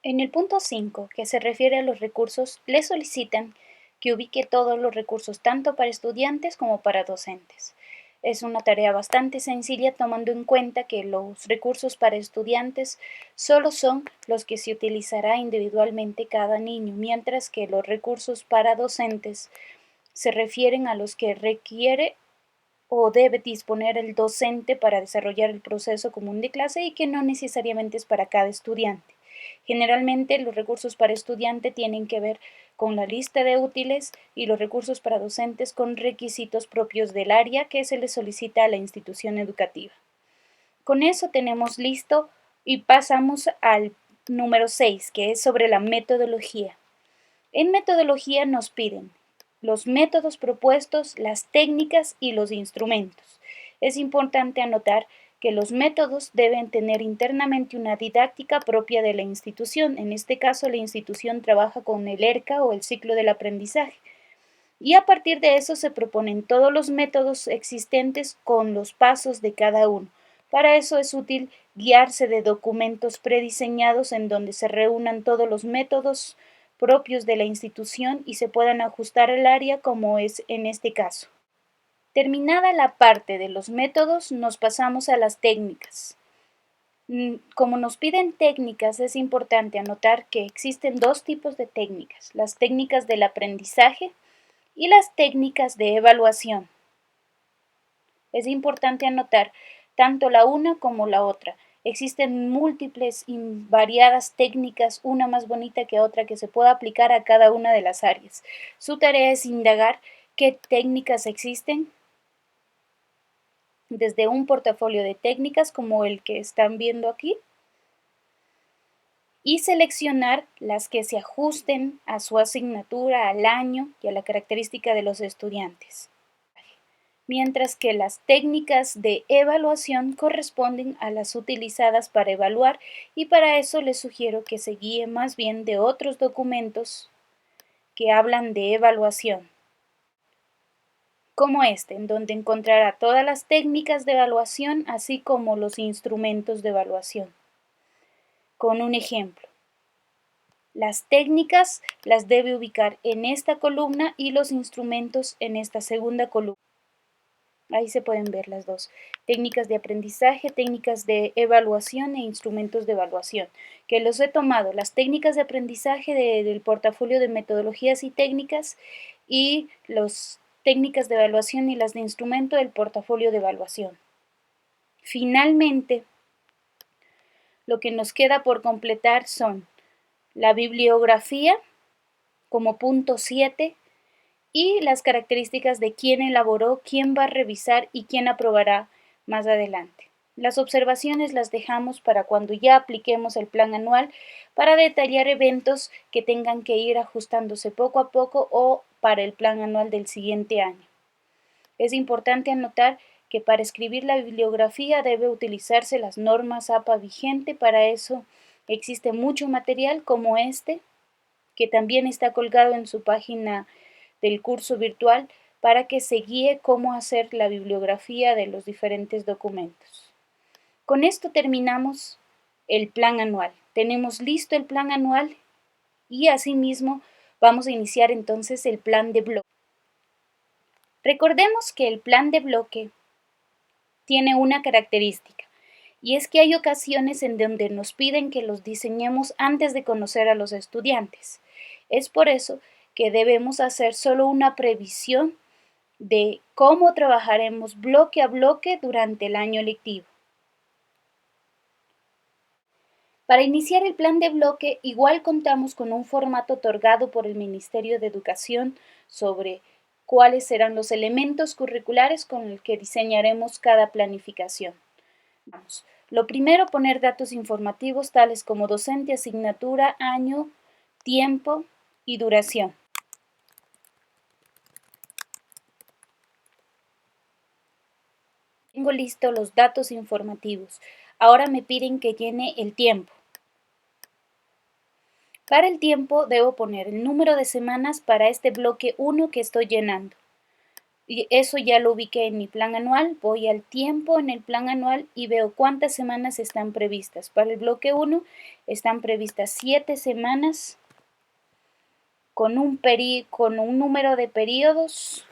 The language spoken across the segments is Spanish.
En el punto 5, que se refiere a los recursos, le solicitan que ubique todos los recursos tanto para estudiantes como para docentes. Es una tarea bastante sencilla tomando en cuenta que los recursos para estudiantes solo son los que se utilizará individualmente cada niño, mientras que los recursos para docentes se refieren a los que requiere o debe disponer el docente para desarrollar el proceso común de clase y que no necesariamente es para cada estudiante. Generalmente los recursos para estudiante tienen que ver con la lista de útiles y los recursos para docentes con requisitos propios del área que se les solicita a la institución educativa. Con eso tenemos listo y pasamos al número 6, que es sobre la metodología. En metodología nos piden los métodos propuestos, las técnicas y los instrumentos. Es importante anotar que los métodos deben tener internamente una didáctica propia de la institución. En este caso, la institución trabaja con el ERCA o el ciclo del aprendizaje. Y a partir de eso se proponen todos los métodos existentes con los pasos de cada uno. Para eso es útil guiarse de documentos prediseñados en donde se reúnan todos los métodos propios de la institución y se puedan ajustar al área como es en este caso. Terminada la parte de los métodos, nos pasamos a las técnicas. Como nos piden técnicas, es importante anotar que existen dos tipos de técnicas, las técnicas del aprendizaje y las técnicas de evaluación. Es importante anotar tanto la una como la otra. Existen múltiples y variadas técnicas, una más bonita que otra, que se pueda aplicar a cada una de las áreas. Su tarea es indagar qué técnicas existen desde un portafolio de técnicas como el que están viendo aquí y seleccionar las que se ajusten a su asignatura, al año y a la característica de los estudiantes. Mientras que las técnicas de evaluación corresponden a las utilizadas para evaluar y para eso les sugiero que se guíe más bien de otros documentos que hablan de evaluación, como este, en donde encontrará todas las técnicas de evaluación así como los instrumentos de evaluación. Con un ejemplo, las técnicas las debe ubicar en esta columna y los instrumentos en esta segunda columna. Ahí se pueden ver las dos, técnicas de aprendizaje, técnicas de evaluación e instrumentos de evaluación, que los he tomado, las técnicas de aprendizaje del portafolio de metodologías y técnicas y las técnicas de evaluación y las de instrumento del portafolio de evaluación. Finalmente, lo que nos queda por completar son la bibliografía como punto 7, y las características de quién elaboró, quién va a revisar y quién aprobará más adelante. Las observaciones las dejamos para cuando ya apliquemos el plan anual para detallar eventos que tengan que ir ajustándose poco a poco o para el plan anual del siguiente año. Es importante anotar que para escribir la bibliografía debe utilizarse las normas APA vigente. Para eso existe mucho material como este, que también está colgado en su página del curso virtual para que se guíe cómo hacer la bibliografía de los diferentes documentos. Con esto terminamos el plan anual. Tenemos listo el plan anual y asimismo vamos a iniciar entonces el plan de bloque. Recordemos que el plan de bloque tiene una característica y es que hay ocasiones en donde nos piden que los diseñemos antes de conocer a los estudiantes. Es por eso que debemos hacer solo una previsión de cómo trabajaremos bloque a bloque durante el año lectivo. Para iniciar el plan de bloque, igual contamos con un formato otorgado por el Ministerio de Educación sobre cuáles serán los elementos curriculares con los que diseñaremos cada planificación. Vamos. Lo primero, poner datos informativos tales como docente, asignatura, año, tiempo y duración. Tengo listos los datos informativos. Ahora me piden que llene el tiempo. Para el tiempo debo poner el número de semanas para este bloque 1 que estoy llenando. Y eso ya lo ubiqué en mi plan anual, voy al tiempo en el plan anual y veo cuántas semanas están previstas. Para el bloque 1 están previstas 7 semanas con un número de periodos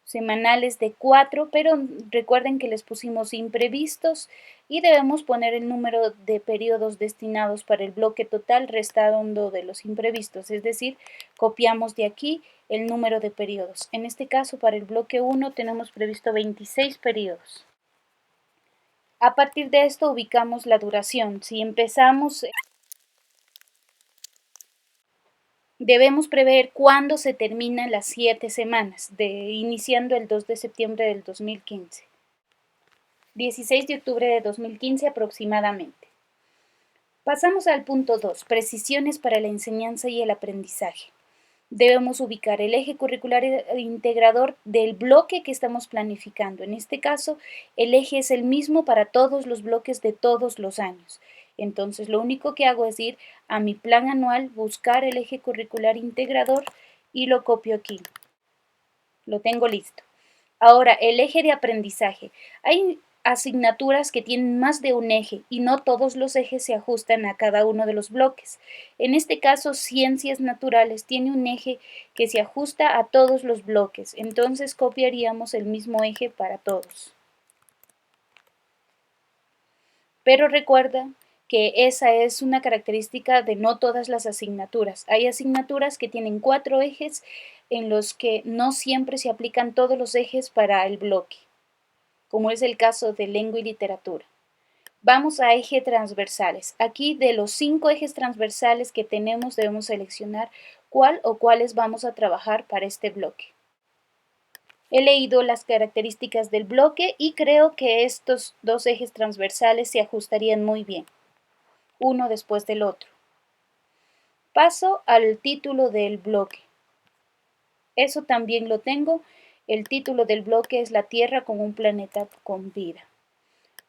semanales de 4, pero recuerden que les pusimos imprevistos y debemos poner el número de periodos destinados para el bloque total restando de los imprevistos, es decir, copiamos de aquí el número de periodos. En este caso, para el bloque 1 tenemos previsto 26 periodos. A partir de esto ubicamos la duración. Si empezamos, debemos prever cuándo se terminan las 7 semanas, iniciando el 2 de septiembre del 2015. 16 de octubre de 2015 aproximadamente. Pasamos al punto 2, precisiones para la enseñanza y el aprendizaje. Debemos ubicar el eje curricular integrador del bloque que estamos planificando. En este caso, el eje es el mismo para todos los bloques de todos los años. Entonces, lo único que hago es ir a mi plan anual, buscar el eje curricular integrador y lo copio aquí. Lo tengo listo. Ahora, el eje de aprendizaje. Hay asignaturas que tienen más de un eje y no todos los ejes se ajustan a cada uno de los bloques. En este caso, Ciencias Naturales tiene un eje que se ajusta a todos los bloques, entonces copiaríamos el mismo eje para todos. Pero recuerda que esa es una característica de no todas las asignaturas. Hay asignaturas que tienen 4 ejes en los que no siempre se aplican todos los ejes para el bloque, como es el caso de lengua y literatura. Vamos a ejes transversales. Aquí de los 5 ejes transversales que tenemos debemos seleccionar cuál o cuáles vamos a trabajar para este bloque. He leído las características del bloque y creo que estos 2 ejes transversales se ajustarían muy bien, uno después del otro. Paso al título del bloque. Eso también lo tengo. El título del bloque es La Tierra como un planeta con vida.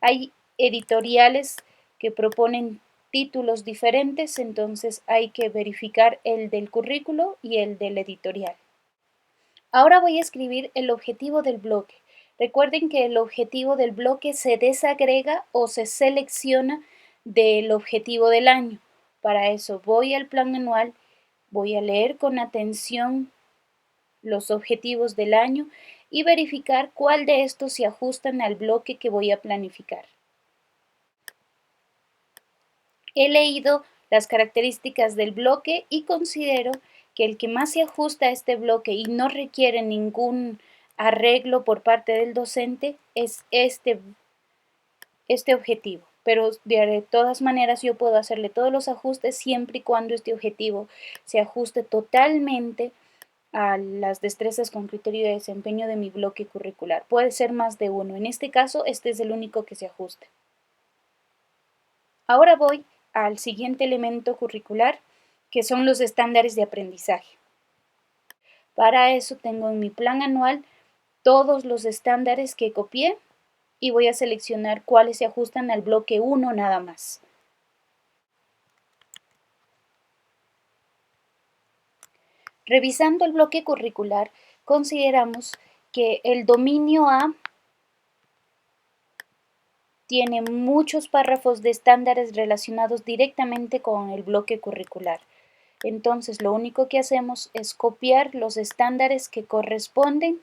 Hay editoriales que proponen títulos diferentes, entonces hay que verificar el del currículo y el del editorial. Ahora voy a escribir el objetivo del bloque. Recuerden que el objetivo del bloque se desagrega o se selecciona del objetivo del año. Para eso voy al plan anual, voy a leer con atención los objetivos del año y verificar cuál de estos se ajustan al bloque que voy a planificar. He leído las características del bloque y considero que el que más se ajusta a este bloque y no requiere ningún arreglo por parte del docente es este objetivo. Pero de todas maneras yo puedo hacerle todos los ajustes siempre y cuando este objetivo se ajuste totalmente a las destrezas con criterio de desempeño de mi bloque curricular. Puede ser más de uno. En este caso, este es el único que se ajusta. Ahora voy al siguiente elemento curricular, que son los estándares de aprendizaje. Para eso tengo en mi plan anual todos los estándares que copié y voy a seleccionar cuáles se ajustan al bloque 1 nada más. Revisando el bloque curricular, consideramos que el dominio A tiene muchos párrafos de estándares relacionados directamente con el bloque curricular. Entonces, lo único que hacemos es copiar los estándares que corresponden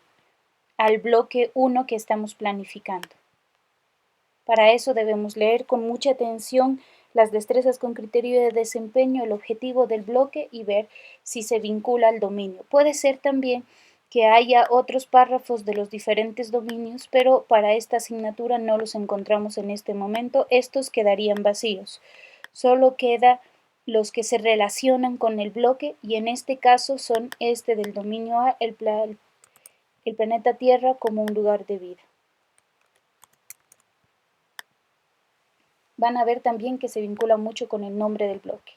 al bloque 1 que estamos planificando. Para eso debemos leer con mucha atención las destrezas con criterio de desempeño, el objetivo del bloque y ver si se vincula al dominio. Puede ser también que haya otros párrafos de los diferentes dominios, pero para esta asignatura no los encontramos en este momento. Estos quedarían vacíos. Solo queda los que se relacionan con el bloque y en este caso son este del dominio A, el planeta Tierra como un lugar de vida. Van a ver también que se vincula mucho con el nombre del bloque.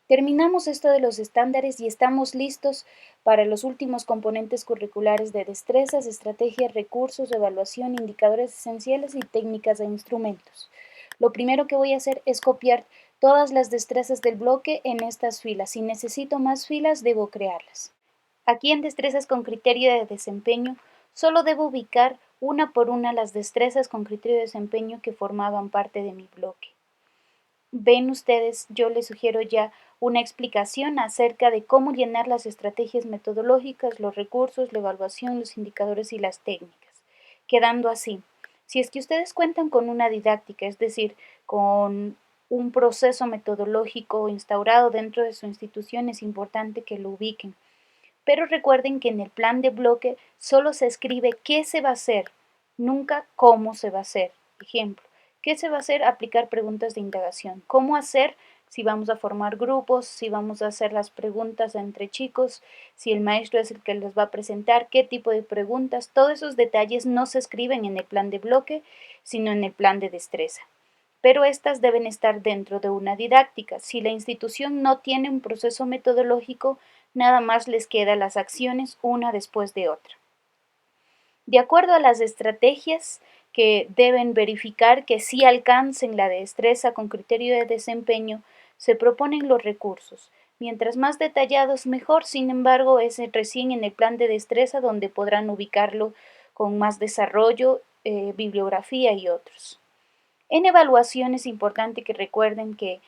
Terminamos esto de los estándares y estamos listos para los últimos componentes curriculares de destrezas, estrategias, recursos, evaluación, indicadores esenciales y técnicas e instrumentos. Lo primero que voy a hacer es copiar todas las destrezas del bloque en estas filas. Si necesito más filas, debo crearlas. Aquí en destrezas con criterio de desempeño, solo debo ubicar una por una las destrezas con criterio de desempeño que formaban parte de mi bloque. Ven ustedes, yo les sugiero ya una explicación acerca de cómo llenar las estrategias metodológicas, los recursos, la evaluación, los indicadores y las técnicas. Quedando así, si es que ustedes cuentan con una didáctica, es decir, con un proceso metodológico instaurado dentro de su institución, es importante que lo ubiquen. Pero recuerden que en el plan de bloque solo se escribe qué se va a hacer, nunca cómo se va a hacer. Ejemplo, ¿qué se va a hacer? Aplicar preguntas de indagación. ¿Cómo hacer? Si vamos a formar grupos, si vamos a hacer las preguntas entre chicos, si el maestro es el que les va a presentar, qué tipo de preguntas, todos esos detalles no se escriben en el plan de bloque, sino en el plan de destreza. Pero estas deben estar dentro de una didáctica. Si la institución no tiene un proceso metodológico, nada más les queda las acciones una después de otra. De acuerdo a las estrategias que deben verificar que sí alcancen la destreza con criterio de desempeño, se proponen los recursos. Mientras más detallados, mejor. Sin embargo, es recién en el plan de destreza donde podrán ubicarlo con más desarrollo, bibliografía y otros. En evaluación es importante que recuerden que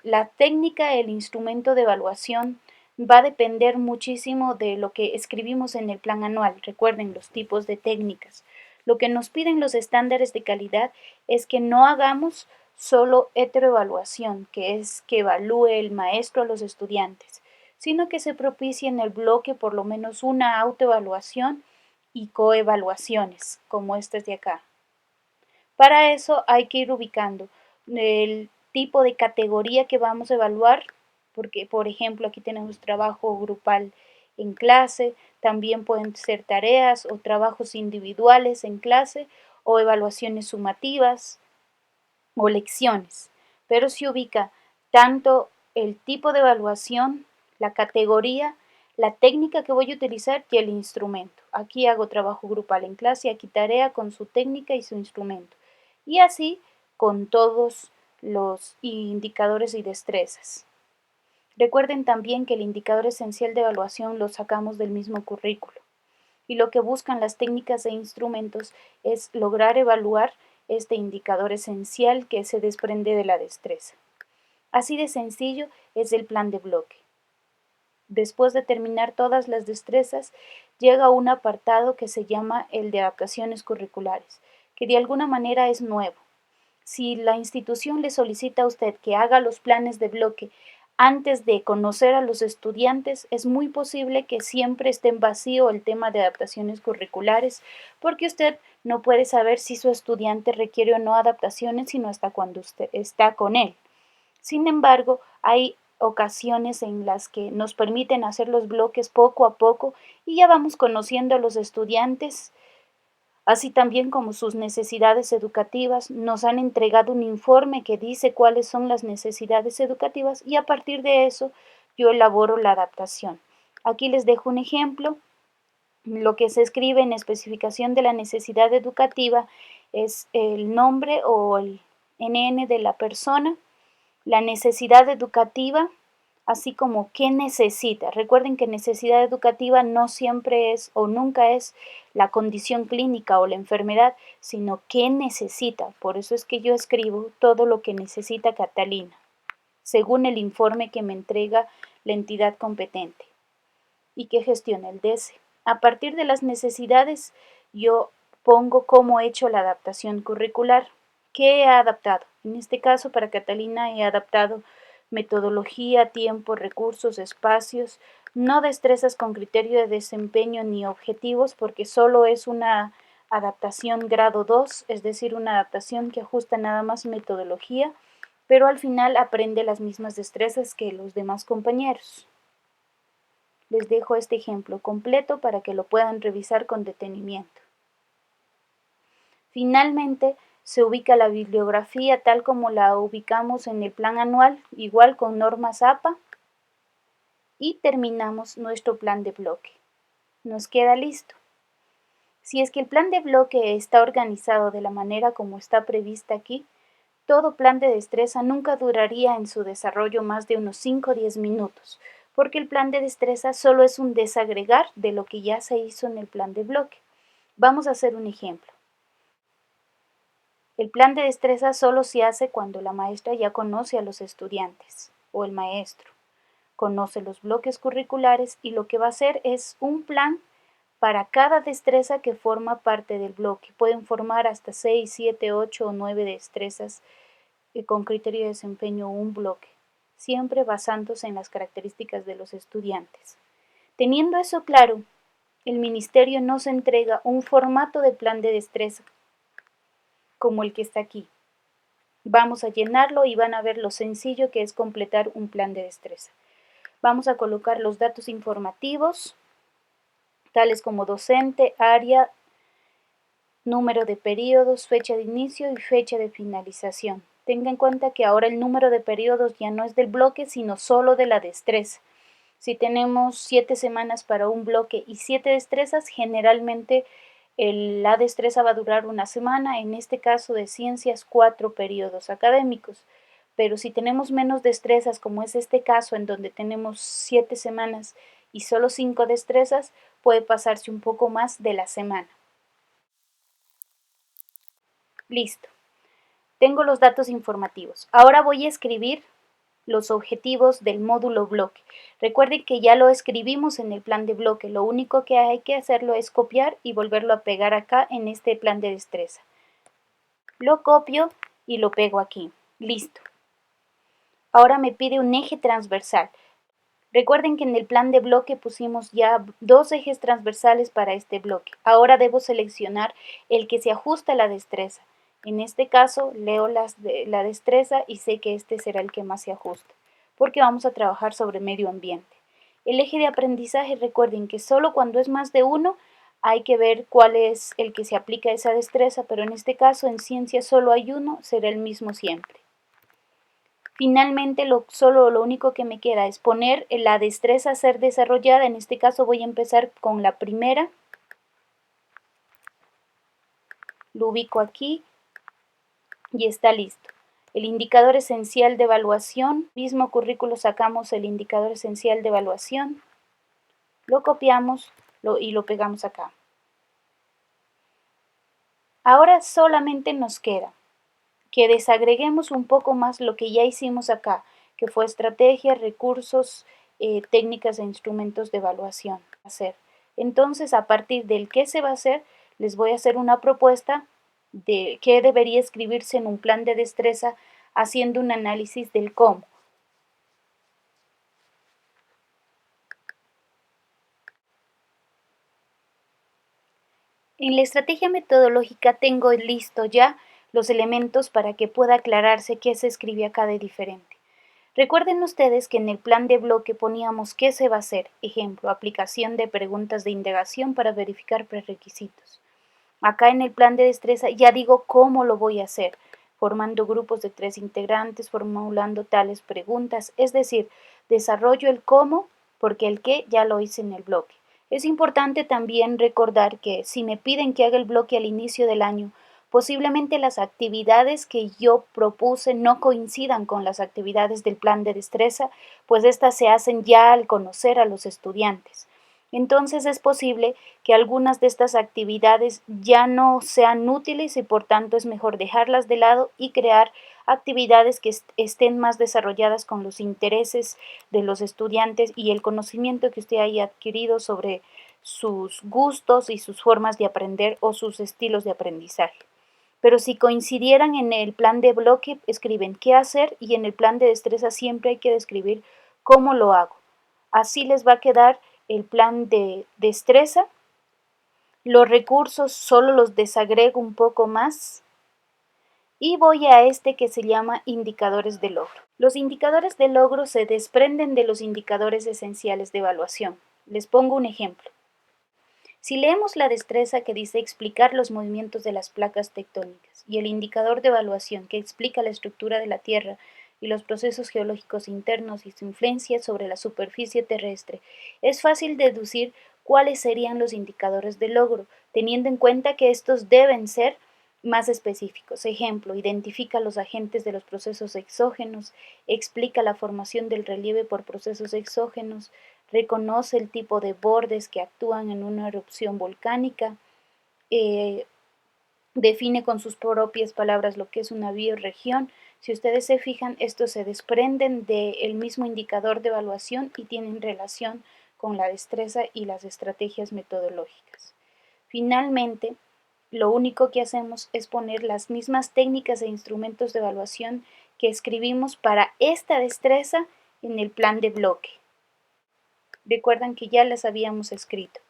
la técnica, el instrumento de evaluación va a depender muchísimo de lo que escribimos en el plan anual. Recuerden los tipos de técnicas. Lo que nos piden los estándares de calidad es que no hagamos solo heteroevaluación, que es que evalúe el maestro a los estudiantes, sino que se propicie en el bloque por lo menos una autoevaluación y coevaluaciones, como estas de acá. Para eso hay que ir ubicando el tipo de categoría que vamos a evaluar, porque por ejemplo aquí tenemos trabajo grupal en clase, también pueden ser tareas o trabajos individuales en clase o evaluaciones sumativas o lecciones, pero se ubica tanto el tipo de evaluación, la categoría, la técnica que voy a utilizar y el instrumento. Aquí hago trabajo grupal en clase, aquí tarea con su técnica y su instrumento. Y así con todos los indicadores y destrezas. Recuerden también que el indicador esencial de evaluación lo sacamos del mismo currículo. Y lo que buscan las técnicas e instrumentos es lograr evaluar este indicador esencial que se desprende de la destreza. Así de sencillo es el plan de bloque. Después de terminar todas las destrezas, llega un apartado que se llama el de adaptaciones curriculares, que de alguna manera es nuevo. Si la institución le solicita a usted que haga los planes de bloque antes de conocer a los estudiantes, es muy posible que siempre esté en vacío el tema de adaptaciones curriculares, porque usted no puede saber si su estudiante requiere o no adaptaciones, sino hasta cuando usted está con él. Sin embargo, hay ocasiones en las que nos permiten hacer los bloques poco a poco y ya vamos conociendo a los estudiantes, así también como sus necesidades educativas. Nos han entregado un informe que dice cuáles son las necesidades educativas y a partir de eso yo elaboro la adaptación. Aquí les dejo un ejemplo. Lo que se escribe en especificación de la necesidad educativa es el nombre o el NN de la persona, la necesidad educativa, así como qué necesita. Recuerden que necesidad educativa no siempre es o nunca es la condición clínica o la enfermedad, sino qué necesita. Por eso es que yo escribo todo lo que necesita Catalina, según el informe que me entrega la entidad competente y que gestiona el DESE. A partir de las necesidades, yo pongo cómo he hecho la adaptación curricular. ¿Qué he adaptado? En este caso, para Catalina he adaptado metodología, tiempo, recursos, espacios, no destrezas con criterio de desempeño ni objetivos, porque solo es una adaptación grado 2, es decir, una adaptación que ajusta nada más metodología, pero al final aprende las mismas destrezas que los demás compañeros. Les dejo este ejemplo completo para que lo puedan revisar con detenimiento. Finalmente, se ubica la bibliografía tal como la ubicamos en el plan anual, igual con normas APA, y terminamos nuestro plan de bloque. Nos queda listo. Si es que el plan de bloque está organizado de la manera como está prevista aquí, todo plan de destreza nunca duraría en su desarrollo más de unos 5 o 10 minutos, porque el plan de destreza solo es un desagregar de lo que ya se hizo en el plan de bloque. Vamos a hacer un ejemplo. El plan de destreza solo se hace cuando la maestra ya conoce a los estudiantes o el maestro, conoce los bloques curriculares y lo que va a hacer es un plan para cada destreza que forma parte del bloque. Pueden formar hasta 6, 7, 8 o 9 destrezas con criterio de desempeño un bloque, siempre basándose en las características de los estudiantes. Teniendo eso claro, el ministerio nos entrega un formato de plan de destreza, como el que está aquí. Vamos a llenarlo y van a ver lo sencillo que es completar un plan de destreza. Vamos a colocar los datos informativos, tales como docente, área, número de periodos, fecha de inicio y fecha de finalización. Tenga en cuenta que ahora el número de periodos ya no es del bloque, sino solo de la destreza. Si tenemos 7 semanas para un bloque y 7 destrezas, generalmente la destreza va a durar una semana, en este caso de ciencias 4 periodos académicos. Pero si tenemos menos destrezas, como es este caso en donde tenemos 7 semanas y solo 5 destrezas, puede pasarse un poco más de la semana. Listo. Tengo los datos informativos. Ahora voy a escribir los objetivos del módulo bloque. Recuerden que ya lo escribimos en el plan de bloque. Lo único que hay que hacerlo es copiar y volverlo a pegar acá en este plan de destreza. Lo copio y lo pego aquí. Listo. Ahora me pide un eje transversal. Recuerden que en el plan de bloque pusimos ya 2 ejes transversales para este bloque. Ahora debo seleccionar el que se ajusta a la destreza. En este caso leo la destreza y sé que este será el que más se ajusta, porque vamos a trabajar sobre medio ambiente. El eje de aprendizaje, recuerden que solo cuando es más de uno hay que ver cuál es el que se aplica a esa destreza, pero en este caso en ciencia solo hay uno, será el mismo siempre. Finalmente, lo único que me queda es poner la destreza a ser desarrollada. En este caso voy a empezar con la primera. Lo ubico aquí y está listo. El indicador esencial de evaluación. Mismo currículo sacamos el indicador esencial de evaluación. Lo copiamos y lo pegamos acá. Ahora solamente nos queda que desagreguemos un poco más lo que ya hicimos acá, que fue estrategia, recursos, técnicas e instrumentos de evaluación. Entonces, a partir del qué se va a hacer, les voy a hacer una propuesta de qué debería escribirse en un plan de destreza, haciendo un análisis del cómo. En la estrategia metodológica tengo listo ya los elementos para que pueda aclararse qué se escribe acá de diferente. Recuerden ustedes que en el plan de bloque poníamos qué se va a hacer. Ejemplo, aplicación de preguntas de indagación para verificar prerequisitos. Acá en el plan de destreza ya digo cómo lo voy a hacer, formando grupos de 3 integrantes, formulando tales preguntas, es decir, desarrollo el cómo porque el qué ya lo hice en el bloque. Es importante también recordar que si me piden que haga el bloque al inicio del año, posiblemente las actividades que yo propuse no coincidan con las actividades del plan de destreza, pues estas se hacen ya al conocer a los estudiantes. Entonces es posible que algunas de estas actividades ya no sean útiles y por tanto es mejor dejarlas de lado y crear actividades que estén más desarrolladas con los intereses de los estudiantes y el conocimiento que usted haya adquirido sobre sus gustos y sus formas de aprender o sus estilos de aprendizaje. Pero si coincidieran en el plan de bloque, escriben qué hacer y en el plan de destreza siempre hay que describir cómo lo hago. Así les va a quedar el plan de destreza. Los recursos solo los desagrego un poco más y voy a este que se llama indicadores de logro. Los indicadores de logro se desprenden de los indicadores esenciales de evaluación. Les pongo un ejemplo. Si leemos la destreza que dice explicar los movimientos de las placas tectónicas y el indicador de evaluación que explica la estructura de la Tierra y los procesos geológicos internos y su influencia sobre la superficie terrestre, es fácil deducir cuáles serían los indicadores de logro, teniendo en cuenta que estos deben ser más específicos. Ejemplo, identifica los agentes de los procesos exógenos, explica la formación del relieve por procesos exógenos, reconoce el tipo de bordes que actúan en una erupción volcánica, define con sus propias palabras lo que es una bioregión. Si ustedes se fijan, estos se desprenden del mismo indicador de evaluación y tienen relación con la destreza y las estrategias metodológicas. Finalmente, lo único que hacemos es poner las mismas técnicas e instrumentos de evaluación que escribimos para esta destreza en el plan de bloque. Recuerdan que ya las habíamos escrito.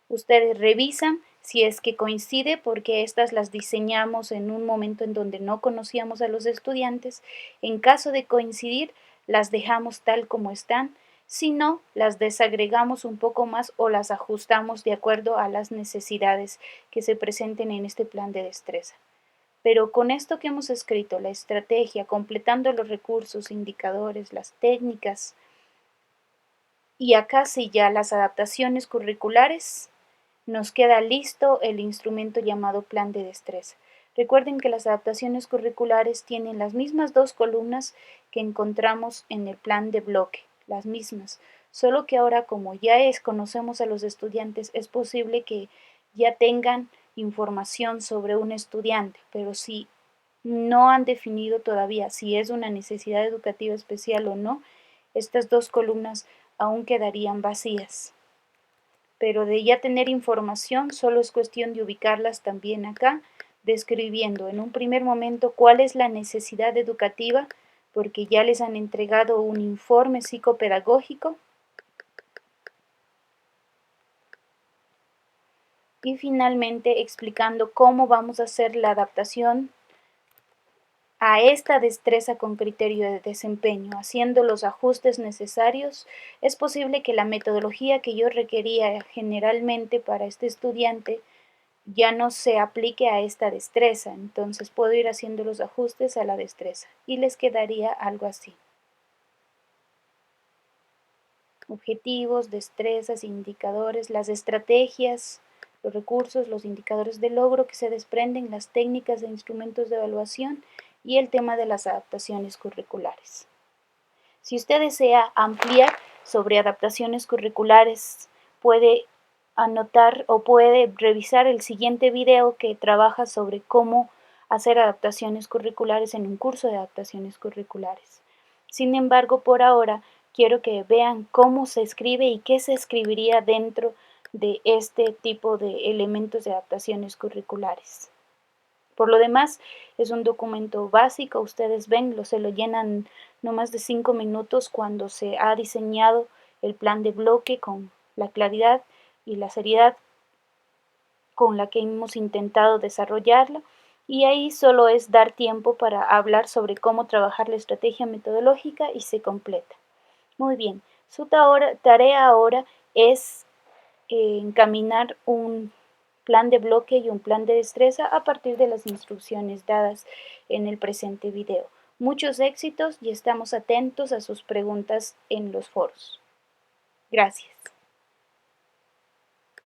Ustedes revisan si es que coincide, porque estas las diseñamos en un momento en donde no conocíamos a los estudiantes. En caso de coincidir, las dejamos tal como están. Si no, las desagregamos un poco más o las ajustamos de acuerdo a las necesidades que se presenten en este plan de destreza. Pero con esto que hemos escrito, la estrategia, completando los recursos, indicadores, las técnicas, y acá sí ya las adaptaciones curriculares, nos queda listo el instrumento llamado plan de destreza. Recuerden que las adaptaciones curriculares tienen las mismas dos columnas que encontramos en el plan de bloque, las mismas, solo que ahora como ya conocemos a los estudiantes, es posible que ya tengan información sobre un estudiante, pero si no han definido todavía si es una necesidad educativa especial o no, estas dos columnas aún quedarían vacías. Pero de ya tener información, solo es cuestión de ubicarlas también acá, describiendo en un primer momento cuál es la necesidad educativa, porque ya les han entregado un informe psicopedagógico, y finalmente explicando cómo vamos a hacer la adaptación a esta destreza con criterio de desempeño, haciendo los ajustes necesarios. Es posible que la metodología que yo requería generalmente para este estudiante ya no se aplique a esta destreza, entonces puedo ir haciendo los ajustes a la destreza y les quedaría algo así. Objetivos, destrezas, indicadores, las estrategias, los recursos, los indicadores de logro que se desprenden, las técnicas e instrumentos de evaluación y el tema de las adaptaciones curriculares. Si usted desea ampliar sobre adaptaciones curriculares, puede anotar o puede revisar el siguiente video que trabaja sobre cómo hacer adaptaciones curriculares en un curso de adaptaciones curriculares. Sin embargo, por ahora quiero que vean cómo se escribe y qué se escribiría dentro de este tipo de elementos de adaptaciones curriculares. Por lo demás, es un documento básico, ustedes ven, se lo llenan no más de 5 minutos cuando se ha diseñado el plan de bloque con la claridad y la seriedad con la que hemos intentado desarrollarlo, y ahí solo es dar tiempo para hablar sobre cómo trabajar la estrategia metodológica y se completa. Muy bien, su tarea ahora es encaminar un plan de bloque y un plan de destreza a partir de las instrucciones dadas en el presente video. Muchos éxitos y estamos atentos a sus preguntas en los foros. Gracias.